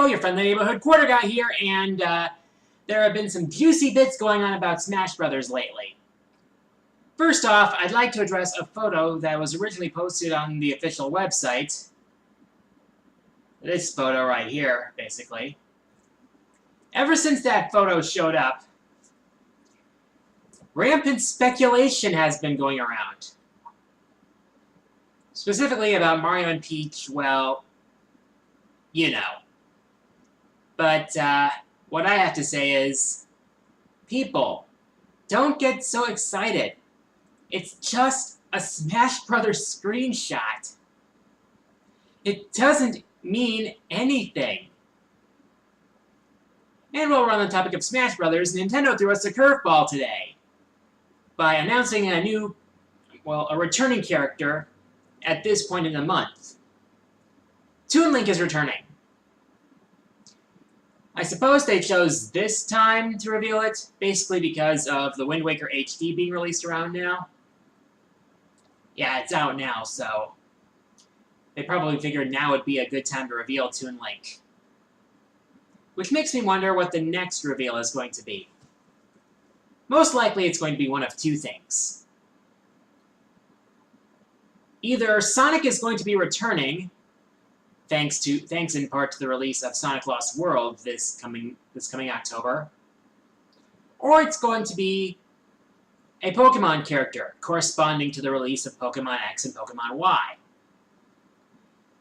Yo, your friendly neighborhood quarter guy here, and there have been some juicy bits going on about Smash Brothers lately. First off, I'd like to address a photo that was originally posted on the official website. This photo right here, basically. Ever since that photo showed up, rampant speculation has been going around. Specifically about Mario and Peach, well, you know. But what I have to say is, people, don't get so excited. It's just a Smash Brothers screenshot. It doesn't mean anything. And while we're on the topic of Smash Brothers, Nintendo threw us a curveball today by announcing a returning character at this point in the month. Toon Link is returning. I suppose they chose this time to reveal it, basically because of the Wind Waker HD being released around now. Yeah, it's out now, so they probably figured now would be a good time to reveal Toon Link. Which makes me wonder what the next reveal is going to be. Most likely it's going to be one of two things. Either Sonic is going to be returning, thanks in part to the release of Sonic Lost World this coming October, or it's going to be a Pokemon character corresponding to the release of Pokemon X and Pokemon Y.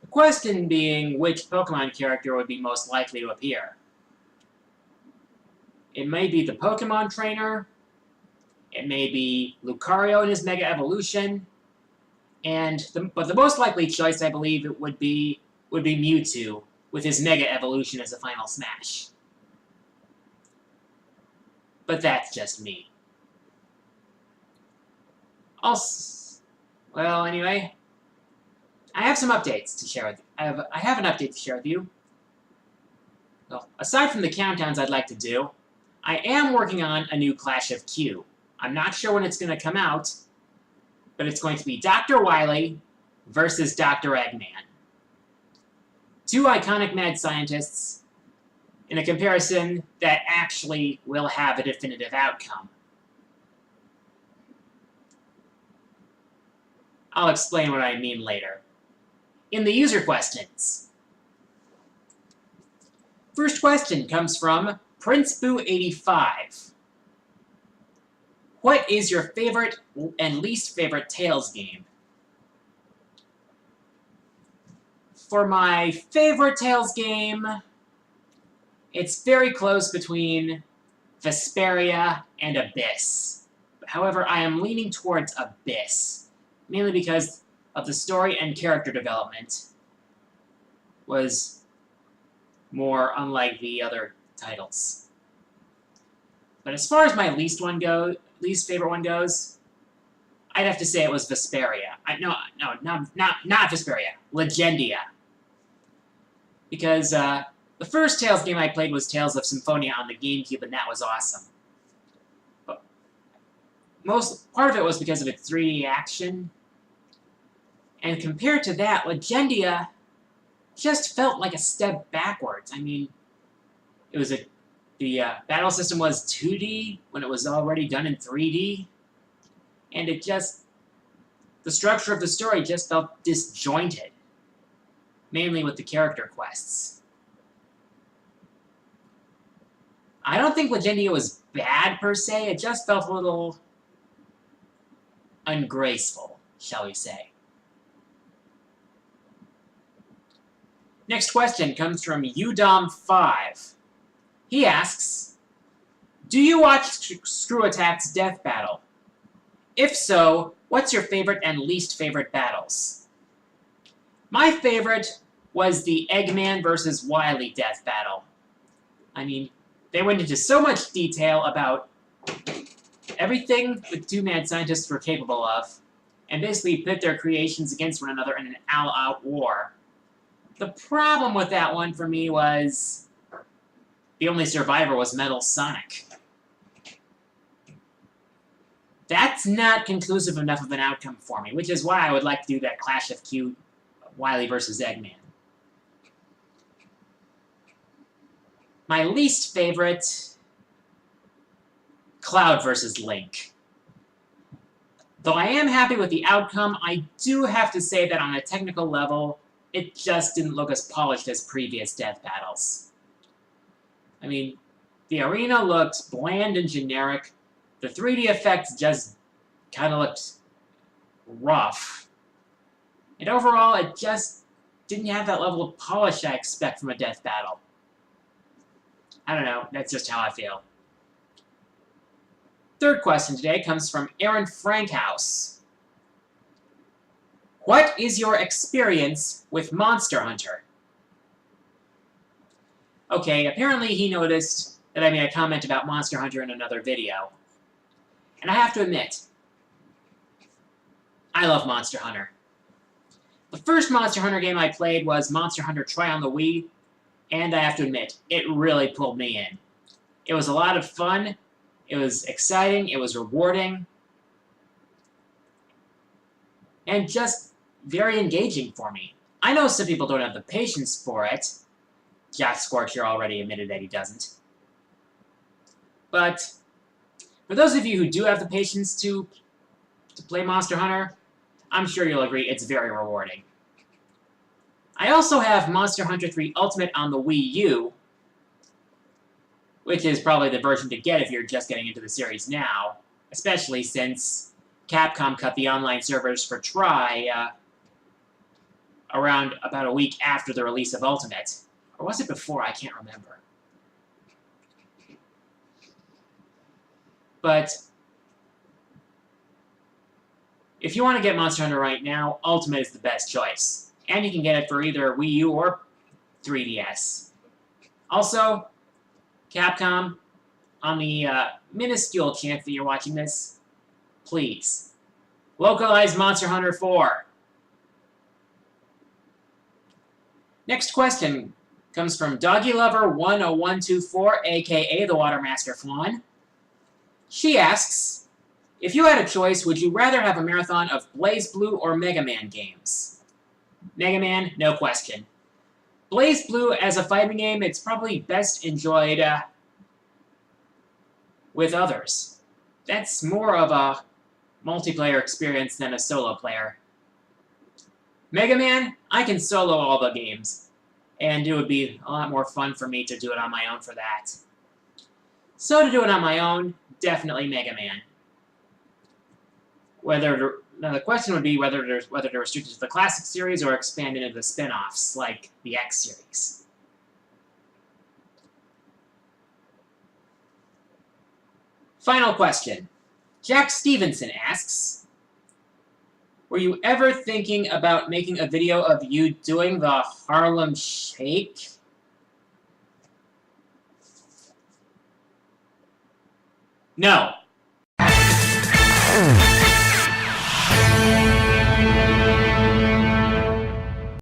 The question being which Pokemon character would be most likely to appear. It may be the Pokemon Trainer, it may be Lucario in his Mega Evolution, but the most likely choice, I believe, would be Mewtwo, with his Mega Evolution as a final Smash. But that's just me. Well, anyway, I have some updates to share with you. I have an update to share with you. Well, aside from the countdowns I'd like to do, I am working on a new Clash of Q. I'm not sure when it's going to come out, but it's going to be Dr. Wily versus Dr. Eggman. Two iconic mad scientists in a comparison that actually will have a definitive outcome. I'll explain what I mean later. In the user questions. First question comes from PrinceBoo85. What is your favorite and least favorite Tales game? For my favorite Tales game, it's very close between Vesperia and Abyss. However, I am leaning towards Abyss, mainly because of the story and character development was more unlike the other titles. But as far as my least favorite one goes, I'd have to say it was Vesperia. Not Vesperia. Legendia. Because the first Tales game I played was Tales of Symphonia on the GameCube, and that was awesome. But part of it was because of its 3D action. And compared to that, Legendia just felt like a step backwards. I mean, it was the battle system was 2D when it was already done in 3D. And the structure of the story just felt disjointed. Mainly with the character quests. I don't think Legendia was bad per se, it just felt a little ungraceful, shall we say. Next question comes from Udom5. He asks, do you watch Screw Attack's Death Battle? If so, what's your favorite and least favorite battles? My favorite was the Eggman versus Wily Death Battle. I mean, they went into so much detail about everything the two mad scientists were capable of, and basically pit their creations against one another in an all-out war. The problem with that one for me was the only survivor was Metal Sonic. That's not conclusive enough of an outcome for me, which is why I would like to do that Clash of Q Wily versus Eggman. My least favorite, Cloud versus Link. Though I am happy with the outcome, I do have to say that on a technical level, it just didn't look as polished as previous death battles. I mean, the arena looked bland and generic. The 3D effects just kind of looked rough. And overall, it just didn't have that level of polish I expect from a death battle. I don't know, that's just how I feel. Third question today comes from Aaron Frankhouse. What is your experience with Monster Hunter? Okay, apparently he noticed that I made a comment about Monster Hunter in another video. And I have to admit, I love Monster Hunter. The first Monster Hunter game I played was Monster Hunter Try on the Wii, and I have to admit, it really pulled me in. It was a lot of fun, it was exciting, it was rewarding, and just very engaging for me. I know some people don't have the patience for it. Jack Scorcher already admitted that he doesn't. But for those of you who do have the patience to play Monster Hunter, I'm sure you'll agree it's very rewarding. I also have Monster Hunter 3 Ultimate on the Wii U, which is probably the version to get if you're just getting into the series now, especially since Capcom cut the online servers for Try around about a week after the release of Ultimate. Or was it before? I can't remember. But if you want to get Monster Hunter right now, Ultimate is the best choice. And you can get it for either Wii U or 3DS. Also, Capcom, on the minuscule chance that you're watching this, please, localize Monster Hunter 4. Next question comes from DoggyLover10124, aka the Watermaster Fawn. She asks, if you had a choice, would you rather have a marathon of BlazBlue or Megaman games? Megaman, no question. BlazBlue, as a fighting game, it's probably best enjoyed with others. That's more of a multiplayer experience than a solo player. Megaman, I can solo all the games, and it would be a lot more fun for me to do it on my own for that. So to do it on my own, definitely Megaman. Now the question would be whether they're restricted to the classic series or expand into the spin-offs, like the X series. Final question. Jack Stevenson asks, were you ever thinking about making a video of you doing the Harlem Shake? No.